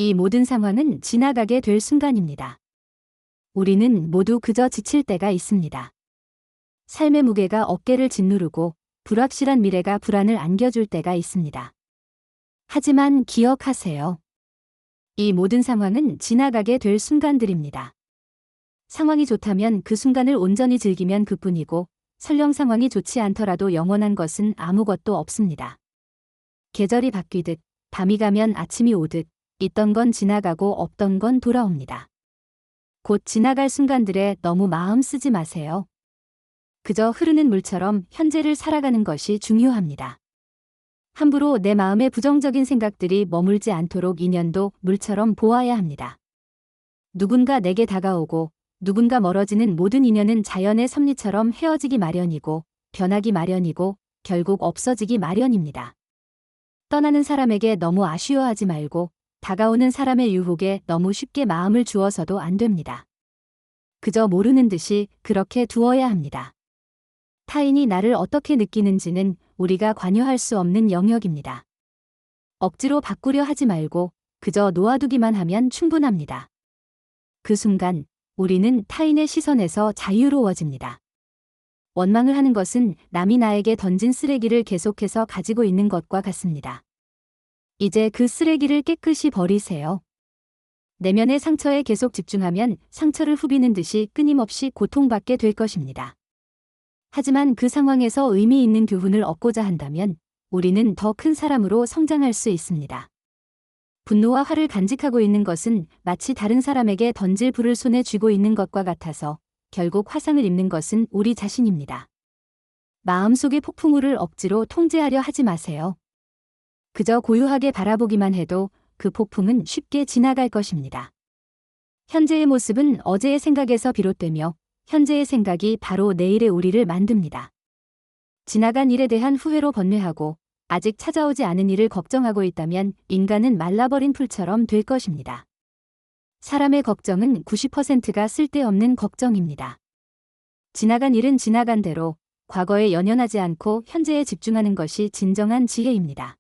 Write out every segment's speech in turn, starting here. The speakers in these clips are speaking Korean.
이 모든 상황은 지나가게 될 순간입니다. 우리는 모두 그저 지칠 때가 있습니다. 삶의 무게가 어깨를 짓누르고 불확실한 미래가 불안을 안겨줄 때가 있습니다. 하지만 기억하세요. 이 모든 상황은 지나가게 될 순간들입니다. 상황이 좋다면 그 순간을 온전히 즐기면 그뿐이고 설령 상황이 좋지 않더라도 영원한 것은 아무것도 없습니다. 계절이 바뀌듯 밤이 가면 아침이 오듯 있던 건 지나가고 없던 건 돌아옵니다. 곧 지나갈 순간들에 너무 마음 쓰지 마세요. 그저 흐르는 물처럼 현재를 살아가는 것이 중요합니다. 함부로 내 마음에 부정적인 생각들이 머물지 않도록 인연도 물처럼 보아야 합니다. 누군가 내게 다가오고 누군가 멀어지는 모든 인연은 자연의 섭리처럼 헤어지기 마련이고 변하기 마련이고 결국 없어지기 마련입니다. 떠나는 사람에게 너무 아쉬워하지 말고 다가오는 사람의 유혹에 너무 쉽게 마음을 주어서도 안 됩니다. 그저 모르는 듯이 그렇게 두어야 합니다. 타인이 나를 어떻게 느끼는지는 우리가 관여할 수 없는 영역입니다. 억지로 바꾸려 하지 말고 그저 놓아두기만 하면 충분합니다. 그 순간 우리는 타인의 시선에서 자유로워집니다. 원망을 하는 것은 남이 나에게 던진 쓰레기를 계속해서 가지고 있는 것과 같습니다. 이제 그 쓰레기를 깨끗이 버리세요. 내면의 상처에 계속 집중하면 상처를 후비는 듯이 끊임없이 고통받게 될 것입니다. 하지만 그 상황에서 의미 있는 교훈을 얻고자 한다면 우리는 더 큰 사람으로 성장할 수 있습니다. 분노와 화를 간직하고 있는 것은 마치 다른 사람에게 던질 불을 손에 쥐고 있는 것과 같아서 결국 화상을 입는 것은 우리 자신입니다. 마음속의 폭풍우를 억지로 통제하려 하지 마세요. 그저 고요하게 바라보기만 해도 그 폭풍은 쉽게 지나갈 것입니다. 현재의 모습은 어제의 생각에서 비롯되며 현재의 생각이 바로 내일의 우리를 만듭니다. 지나간 일에 대한 후회로 번뇌하고 아직 찾아오지 않은 일을 걱정하고 있다면 인간은 말라버린 풀처럼 될 것입니다. 사람의 걱정은 90%가 쓸데없는 걱정입니다. 지나간 일은 지나간 대로 과거에 연연하지 않고 현재에 집중하는 것이 진정한 지혜입니다.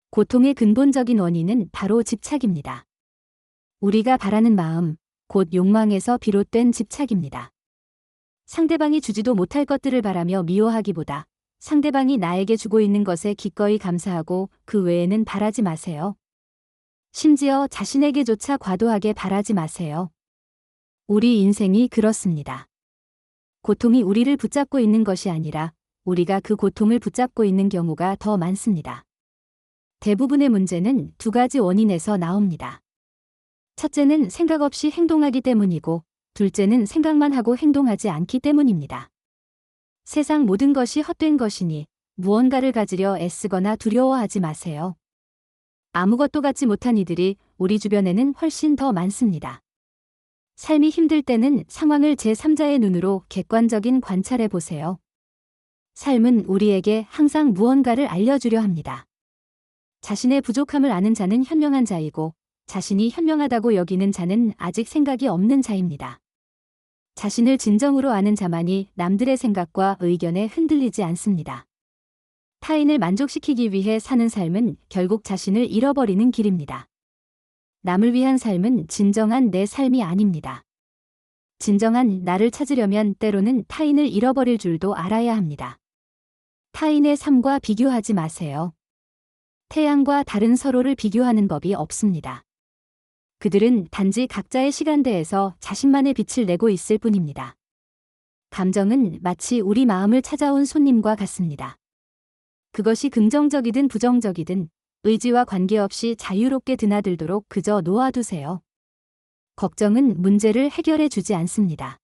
고통의 근본적인 원인은 바로 집착입니다. 우리가 바라는 마음, 곧 욕망에서 비롯된 집착입니다. 상대방이 주지도 못할 것들을 바라며 미워하기보다 상대방이 나에게 주고 있는 것에 기꺼이 감사하고 그 외에는 바라지 마세요. 심지어 자신에게조차 과도하게 바라지 마세요. 우리 인생이 그렇습니다. 고통이 우리를 붙잡고 있는 것이 아니라 우리가 그 고통을 붙잡고 있는 경우가 더 많습니다. 대부분의 문제는 두 가지 원인에서 나옵니다. 첫째는 생각 없이 행동하기 때문이고 둘째는 생각만 하고 행동하지 않기 때문입니다. 세상 모든 것이 헛된 것이니 무언가를 가지려 애쓰거나 두려워하지 마세요. 아무것도 갖지 못한 이들이 우리 주변에는 훨씬 더 많습니다. 삶이 힘들 때는 상황을 제3자의 눈으로 객관적인 관찰해 보세요. 삶은 우리에게 항상 무언가를 알려주려 합니다. 자신의 부족함을 아는 자는 현명한 자이고 자신이 현명하다고 여기는 자는 아직 생각이 없는 자입니다. 자신을 진정으로 아는 자만이 남들의 생각과 의견에 흔들리지 않습니다. 타인을 만족시키기 위해 사는 삶은 결국 자신을 잃어버리는 길입니다. 남을 위한 삶은 진정한 내 삶이 아닙니다. 진정한 나를 찾으려면 때로는 타인을 잃어버릴 줄도 알아야 합니다. 타인의 삶과 비교하지 마세요. 태양과 다른 서로를 비교하는 법이 없습니다. 그들은 단지 각자의 시간대에서 자신만의 빛을 내고 있을 뿐입니다. 감정은 마치 우리 마음을 찾아온 손님과 같습니다. 그것이 긍정적이든 부정적이든 의지와 관계없이 자유롭게 드나들도록 그저 놓아두세요. 걱정은 문제를 해결해 주지 않습니다.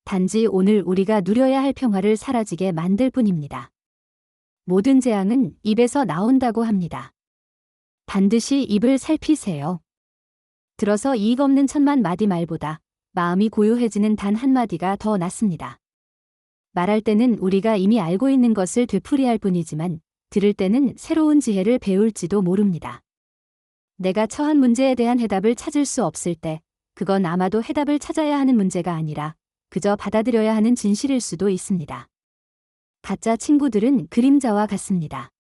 단지 오늘 우리가 누려야 할 평화를 사라지게 만들 뿐입니다. 모든 재앙은 입에서 나온다고 합니다. 반드시 입을 살피세요. 들어서 이익 없는 1000만 마디 말보다 마음이 고요해지는 단 한마디가 더 낫습니다. 말할 때는 우리가 이미 알고 있는 것을 되풀이할 뿐이지만 들을 때는 새로운 지혜를 배울지도 모릅니다. 내가 처한 문제에 대한 해답을 찾을 수 없을 때 그건 아마도 해답을 찾아야 하는 문제가 아니라 그저 받아들여야 하는 진실일 수도 있습니다. 가짜 친구들은 그림자와 같습니다.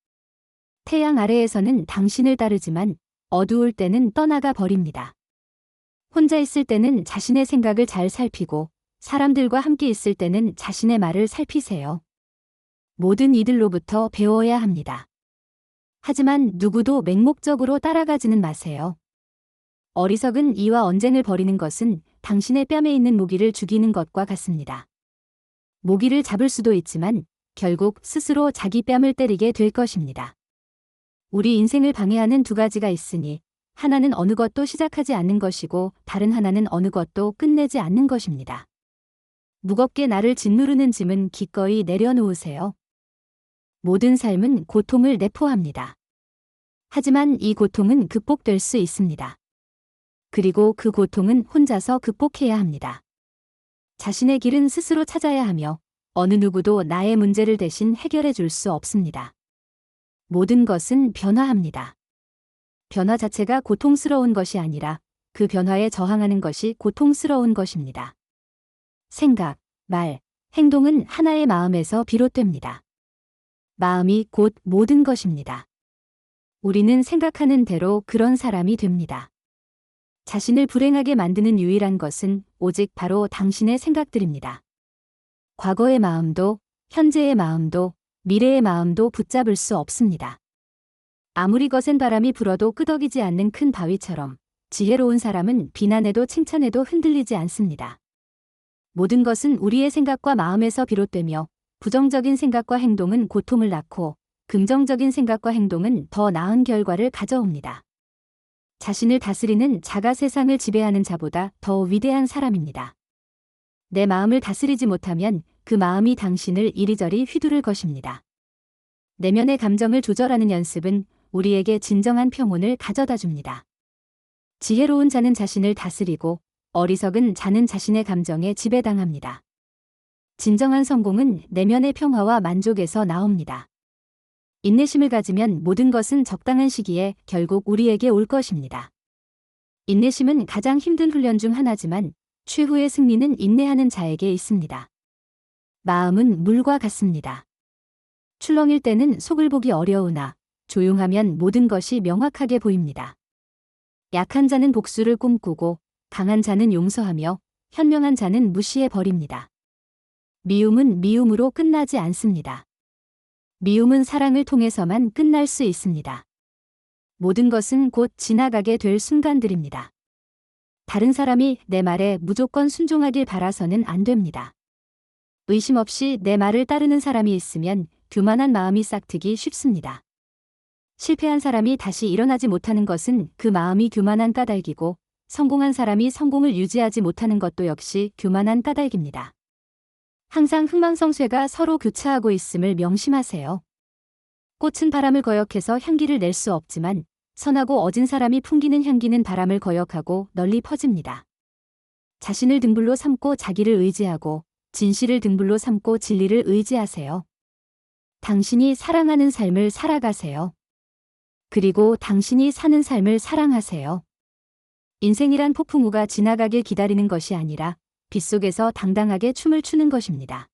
태양 아래에서는 당신을 따르지만 어두울 때는 떠나가 버립니다. 혼자 있을 때는 자신의 생각을 잘 살피고 사람들과 함께 있을 때는 자신의 말을 살피세요. 모든 이들로부터 배워야 합니다. 하지만 누구도 맹목적으로 따라가지는 마세요. 어리석은 이와 언쟁을 벌이는 것은 당신의 뺨에 있는 모기를 죽이는 것과 같습니다. 모기를 잡을 수도 있지만 결국 스스로 자기 뺨을 때리게 될 것입니다. 우리 인생을 방해하는 두 가지가 있으니 하나는 어느 것도 시작하지 않는 것이고 다른 하나는 어느 것도 끝내지 않는 것입니다. 무겁게 나를 짓누르는 짐은 기꺼이 내려놓으세요. 모든 삶은 고통을 내포합니다. 하지만 이 고통은 극복될 수 있습니다. 그리고 그 고통은 혼자서 극복해야 합니다. 자신의 길은 스스로 찾아야 하며 어느 누구도 나의 문제를 대신 해결해 줄 수 없습니다. 모든 것은 변화합니다. 변화 자체가 고통스러운 것이 아니라 그 변화에 저항하는 것이 고통스러운 것입니다. 생각, 말, 행동은 하나의 마음에서 비롯됩니다. 마음이 곧 모든 것입니다. 우리는 생각하는 대로 그런 사람이 됩니다. 자신을 불행하게 만드는 유일한 것은 오직 바로 당신의 생각들입니다. 과거의 마음도, 현재의 마음도, 미래의 마음도 붙잡을 수 없습니다. 아무리 거센 바람이 불어도 끄덕이지 않는 큰 바위처럼 지혜로운 사람은 비난해도 칭찬해도 흔들리지 않습니다. 모든 것은 우리의 생각과 마음에서 비롯되며 부정적인 생각과 행동은 고통을 낳고 긍정적인 생각과 행동은 더 나은 결과를 가져옵니다. 자신을 다스리는 자가 세상을 지배하는 자보다 더 위대한 사람입니다. 내 마음을 다스리지 못하면 그 마음이 당신을 이리저리 휘두를 것입니다. 내면의 감정을 조절하는 연습은 우리에게 진정한 평온을 가져다 줍니다. 지혜로운 자는 자신을 다스리고 어리석은 자는 자신의 감정에 지배당합니다. 진정한 성공은 내면의 평화와 만족에서 나옵니다. 인내심을 가지면 모든 것은 적당한 시기에 결국 우리에게 올 것입니다. 인내심은 가장 힘든 훈련 중 하나지만 최후의 승리는 인내하는 자에게 있습니다. 마음은 물과 같습니다. 출렁일 때는 속을 보기 어려우나 조용하면 모든 것이 명확하게 보입니다. 약한 자는 복수를 꿈꾸고 강한 자는 용서하며 현명한 자는 무시해 버립니다. 미움은 미움으로 끝나지 않습니다. 미움은 사랑을 통해서만 끝날 수 있습니다. 모든 것은 곧 지나가게 될 순간들입니다. 다른 사람이 내 말에 무조건 순종하길 바라서는 안 됩니다. 의심 없이 내 말을 따르는 사람이 있으면 교만한 마음이 싹트기 쉽습니다. 실패한 사람이 다시 일어나지 못하는 것은 그 마음이 교만한 까닭이고 성공한 사람이 성공을 유지하지 못하는 것도 역시 교만한 까닭입니다. 항상 흥망성쇠가 서로 교차하고 있음을 명심하세요. 꽃은 바람을 거역해서 향기를 낼 수 없지만 선하고 어진 사람이 풍기는 향기는 바람을 거역하고 널리 퍼집니다. 자신을 등불로 삼고 자기를 의지하고 진실을 등불로 삼고 진리를 의지하세요. 당신이 사랑하는 삶을 살아가세요. 그리고 당신이 사는 삶을 사랑하세요. 인생이란 폭풍우가 지나가길 기다리는 것이 아니라 빗속에서 당당하게 춤을 추는 것입니다.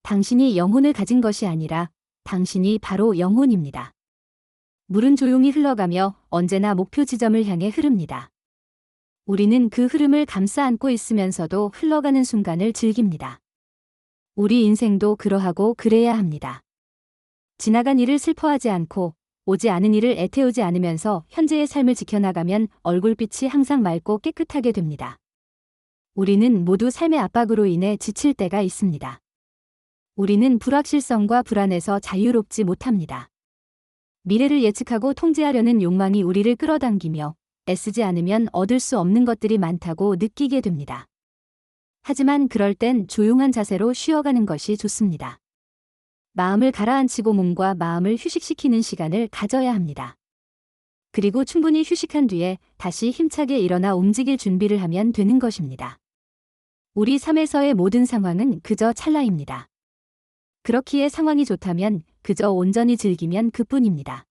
당신이 영혼을 가진 것이 아니라 당신이 바로 영혼입니다. 물은 조용히 흘러가며 언제나 목표 지점을 향해 흐릅니다. 우리는 그 흐름을 감싸 안고 있으면서도 흘러가는 순간을 즐깁니다. 우리 인생도 그러하고 그래야 합니다. 지나간 일을 슬퍼하지 않고 오지 않은 일을 애태우지 않으면서 현재의 삶을 지켜나가면 얼굴빛이 항상 맑고 깨끗하게 됩니다. 우리는 모두 삶의 압박으로 인해 지칠 때가 있습니다. 우리는 불확실성과 불안에서 자유롭지 못합니다. 미래를 예측하고 통제하려는 욕망이 우리를 끌어당기며 애쓰지 않으면 얻을 수 없는 것들이 많다고 느끼게 됩니다. 하지만 그럴 땐 조용한 자세로 쉬어가는 것이 좋습니다. 마음을 가라앉히고 몸과 마음을 휴식시키는 시간을 가져야 합니다. 그리고 충분히 휴식한 뒤에 다시 힘차게 일어나 움직일 준비를 하면 되는 것입니다. 우리 삶에서의 모든 상황은 그저 찰나입니다. 그렇기에 상황이 좋다면 그저 온전히 즐기면 그뿐입니다.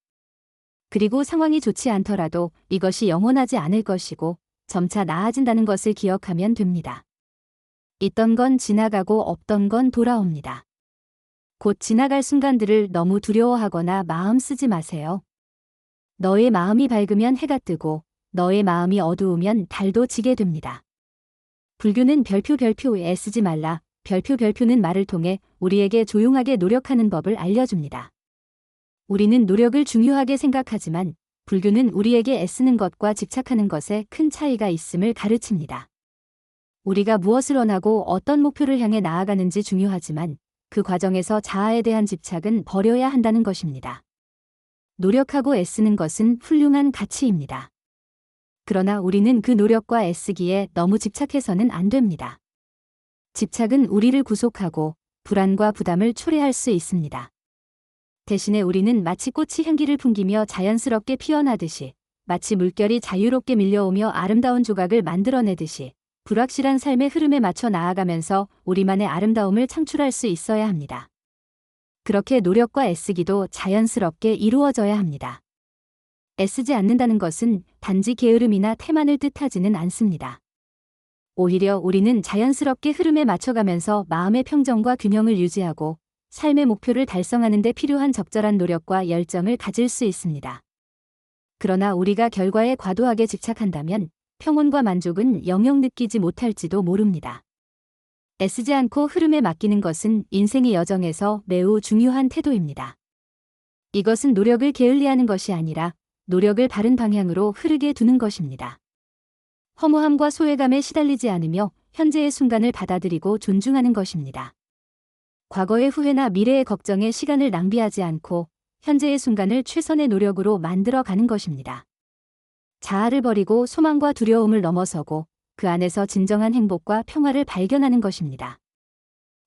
그리고 상황이 좋지 않더라도 이것이 영원하지 않을 것이고 점차 나아진다는 것을 기억하면 됩니다. 있던 건 지나가고 없던 건 돌아옵니다. 곧 지나갈 순간들을 너무 두려워하거나 마음 쓰지 마세요. 너의 마음이 밝으면 해가 뜨고 너의 마음이 어두우면 달도 지게 됩니다. 불교는 별표 애쓰지 말라. 별표는 말을 통해 우리에게 조용하게 노력하는 법을 알려줍니다. 우리는 노력을 중요하게 생각하지만 불교는 우리에게 애쓰는 것과 집착하는 것에 큰 차이가 있음을 가르칩니다. 우리가 무엇을 원하고 어떤 목표를 향해 나아가는지 중요하지만 그 과정에서 자아에 대한 집착은 버려야 한다는 것입니다. 노력하고 애쓰는 것은 훌륭한 가치입니다. 그러나 우리는 그 노력과 애쓰기에 너무 집착해서는 안 됩니다. 집착은 우리를 구속하고 불안과 부담을 초래할 수 있습니다. 대신에 우리는 마치 꽃이 향기를 풍기며 자연스럽게 피어나듯이, 마치 물결이 자유롭게 밀려오며 아름다운 조각을 만들어내듯이 불확실한 삶의 흐름에 맞춰 나아가면서 우리만의 아름다움을 창출할 수 있어야 합니다. 그렇게 노력과 애쓰기도 자연스럽게 이루어져야 합니다. 애쓰지 않는다는 것은 단지 게으름이나 태만을 뜻하지는 않습니다. 오히려 우리는 자연스럽게 흐름에 맞춰가면서 마음의 평정과 균형을 유지하고 삶의 목표를 달성하는 데 필요한 적절한 노력과 열정을 가질 수 있습니다. 그러나 우리가 결과에 과도하게 집착한다면 평온과 만족은 영영 느끼지 못할지도 모릅니다. 애쓰지 않고 흐름에 맡기는 것은 인생의 여정에서 매우 중요한 태도입니다. 이것은 노력을 게을리하는 것이 아니라 노력을 바른 방향으로 흐르게 두는 것입니다. 허무함과 소외감에 시달리지 않으며 현재의 순간을 받아들이고 존중하는 것입니다. 과거의 후회나 미래의 걱정에 시간을 낭비하지 않고 현재의 순간을 최선의 노력으로 만들어가는 것입니다. 자아를 버리고 소망과 두려움을 넘어서고 그 안에서 진정한 행복과 평화를 발견하는 것입니다.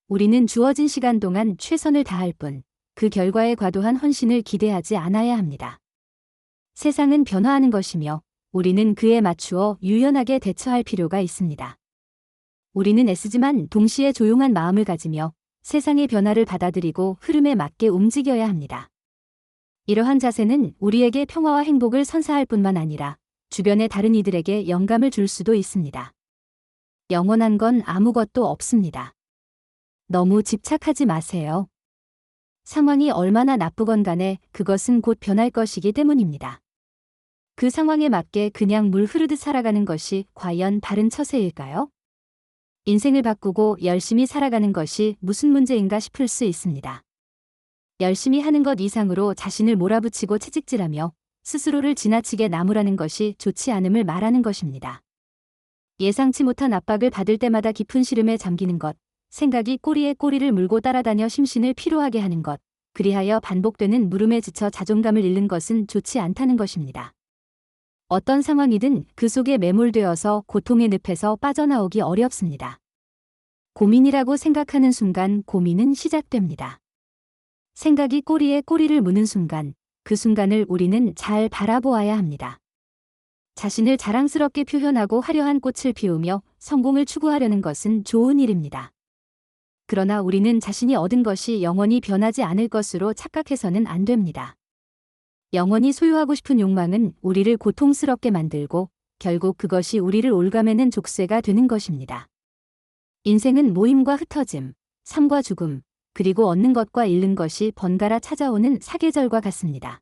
우리는 주어진 시간 동안 최선을 다할 뿐 그 결과에 과도한 헌신을 기대하지 않아야 합니다. 세상은 변화하는 것이며 우리는 그에 맞추어 유연하게 대처할 필요가 있습니다. 우리는 애쓰지만 동시에 조용한 마음을 가지며 세상의 변화를 받아들이고 흐름에 맞게 움직여야 합니다. 이러한 자세는 우리에게 평화와 행복을 선사할 뿐만 아니라 주변의 다른 이들에게 영감을 줄 수도 있습니다. 영원한 건 아무것도 없습니다. 너무 집착하지 마세요. 상황이 얼마나 나쁘건 간에 그것은 곧 변할 것이기 때문입니다. 그 상황에 맞게 그냥 물 흐르듯 살아가는 것이 과연 바른 처세일까요? 인생을 바꾸고 열심히 살아가는 것이 무슨 문제인가 싶을 수 있습니다. 열심히 하는 것 이상으로 자신을 몰아붙이고 채찍질하며 스스로를 지나치게 나무라는 것이 좋지 않음을 말하는 것입니다. 예상치 못한 압박을 받을 때마다 깊은 시름에 잠기는 것, 생각이 꼬리에 꼬리를 물고 따라다녀 심신을 피로하게 하는 것, 그리하여 반복되는 물음에 지쳐 자존감을 잃는 것은 좋지 않다는 것입니다. 어떤 상황이든 그 속에 매몰되어서 고통의 늪에서 빠져나오기 어렵습니다. 고민이라고 생각하는 순간 고민은 시작됩니다. 생각이 꼬리에 꼬리를 무는 순간, 그 순간을 우리는 잘 바라보아야 합니다. 자신을 자랑스럽게 표현하고 화려한 꽃을 피우며 성공을 추구하려는 것은 좋은 일입니다. 그러나 우리는 자신이 얻은 것이 영원히 변하지 않을 것으로 착각해서는 안 됩니다. 영원히 소유하고 싶은 욕망은 우리를 고통스럽게 만들고 결국 그것이 우리를 올가매는 족쇄가 되는 것입니다. 인생은 모임과 흩어짐, 삶과 죽음, 그리고 얻는 것과 잃는 것이 번갈아 찾아오는 사계절과 같습니다.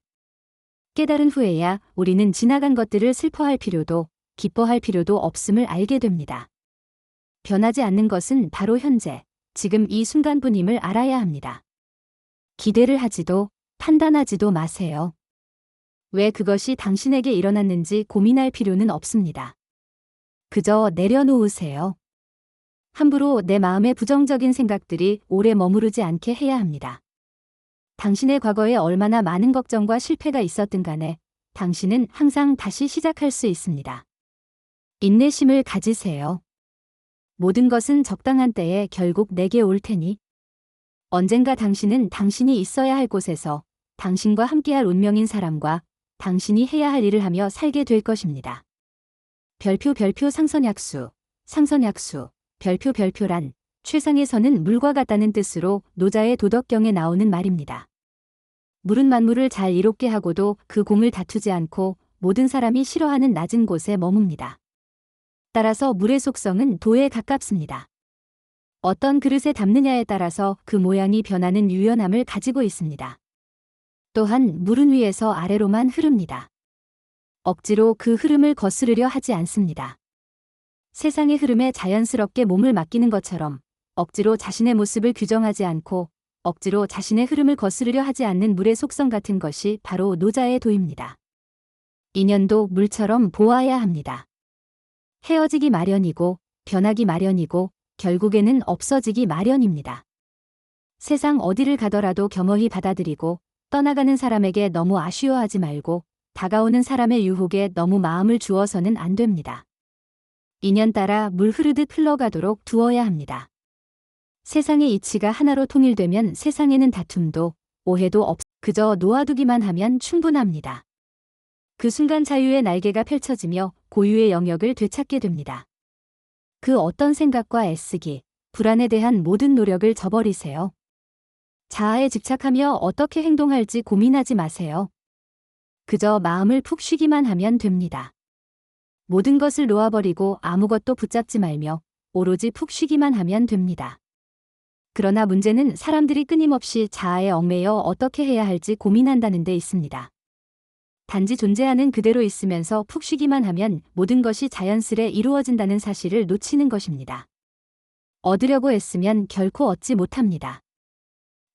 깨달은 후에야 우리는 지나간 것들을 슬퍼할 필요도 기뻐할 필요도 없음을 알게 됩니다. 변하지 않는 것은 바로 현재, 지금 이 순간뿐임을 알아야 합니다. 기대를 하지도 판단하지도 마세요. 왜 그것이 당신에게 일어났는지 고민할 필요는 없습니다. 그저 내려놓으세요. 함부로 내 마음에 부정적인 생각들이 오래 머무르지 않게 해야 합니다. 당신의 과거에 얼마나 많은 걱정과 실패가 있었든 간에 당신은 항상 다시 시작할 수 있습니다. 인내심을 가지세요. 모든 것은 적당한 때에 결국 내게 올 테니 언젠가 당신은 당신이 있어야 할 곳에서 당신과 함께할 운명인 사람과 당신이 해야 할 일을 하며 살게 될 것입니다. 별표 상선약수, 별표란 최상의 선은 물과 같다는 뜻으로 노자의 도덕경에 나오는 말입니다. 물은 만물을 잘 이롭게 하고도 그 공을 다투지 않고 모든 사람이 싫어하는 낮은 곳에 머뭅니다. 따라서 물의 속성은 도에 가깝습니다. 어떤 그릇에 담느냐에 따라서 그 모양이 변하는 유연함을 가지고 있습니다. 또한 물은 위에서 아래로만 흐릅니다. 억지로 그 흐름을 거스르려 하지 않습니다. 세상의 흐름에 자연스럽게 몸을 맡기는 것처럼 억지로 자신의 모습을 규정하지 않고 억지로 자신의 흐름을 거스르려 하지 않는 물의 속성 같은 것이 바로 노자의 도입니다. 인연도 물처럼 보아야 합니다. 헤어지기 마련이고 변하기 마련이고 결국에는 없어지기 마련입니다. 세상 어디를 가더라도 겸허히 받아들이고 떠나가는 사람에게 너무 아쉬워하지 말고 다가오는 사람의 유혹에 너무 마음을 주어서는 안 됩니다. 인연 따라 물 흐르듯 흘러가도록 두어야 합니다. 세상의 이치가 하나로 통일되면 세상에는 다툼도 오해도 그저 놓아두기만 하면 충분합니다. 그 순간 자유의 날개가 펼쳐지며 고유의 영역을 되찾게 됩니다. 그 어떤 생각과 애쓰기, 불안에 대한 모든 노력을 저버리세요. 자아에 집착하며 어떻게 행동할지 고민하지 마세요. 그저 마음을 푹 쉬기만 하면 됩니다. 모든 것을 놓아버리고 아무것도 붙잡지 말며 오로지 푹 쉬기만 하면 됩니다. 그러나 문제는 사람들이 끊임없이 자아에 얽매여 어떻게 해야 할지 고민한다는 데 있습니다. 단지 존재하는 그대로 있으면서 푹 쉬기만 하면 모든 것이 자연스레 이루어진다는 사실을 놓치는 것입니다. 얻으려고 애쓰면 결코 얻지 못합니다.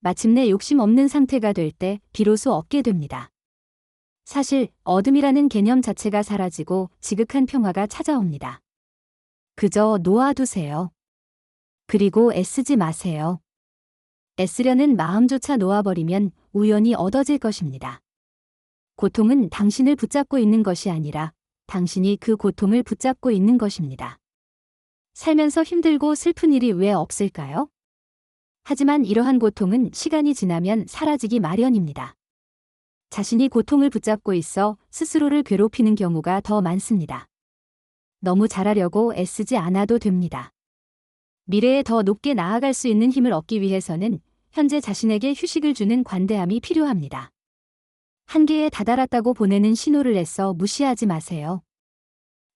마침내 욕심 없는 상태가 될 때 비로소 얻게 됩니다. 사실 어둠이라는 개념 자체가 사라지고 지극한 평화가 찾아옵니다. 그저 놓아두세요. 그리고 애쓰지 마세요. 애쓰려는 마음조차 놓아버리면 우연히 얻어질 것입니다. 고통은 당신을 붙잡고 있는 것이 아니라 당신이 그 고통을 붙잡고 있는 것입니다. 살면서 힘들고 슬픈 일이 왜 없을까요? 하지만 이러한 고통은 시간이 지나면 사라지기 마련입니다. 자신이 고통을 붙잡고 있어 스스로를 괴롭히는 경우가 더 많습니다. 너무 잘하려고 애쓰지 않아도 됩니다. 미래에 더 높게 나아갈 수 있는 힘을 얻기 위해서는 현재 자신에게 휴식을 주는 관대함이 필요합니다. 한계에 다다랐다고 보내는 신호를 애써 무시하지 마세요.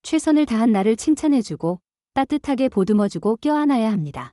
최선을 다한 나를 칭찬해주고 따뜻하게 보듬어주고 껴안아야 합니다.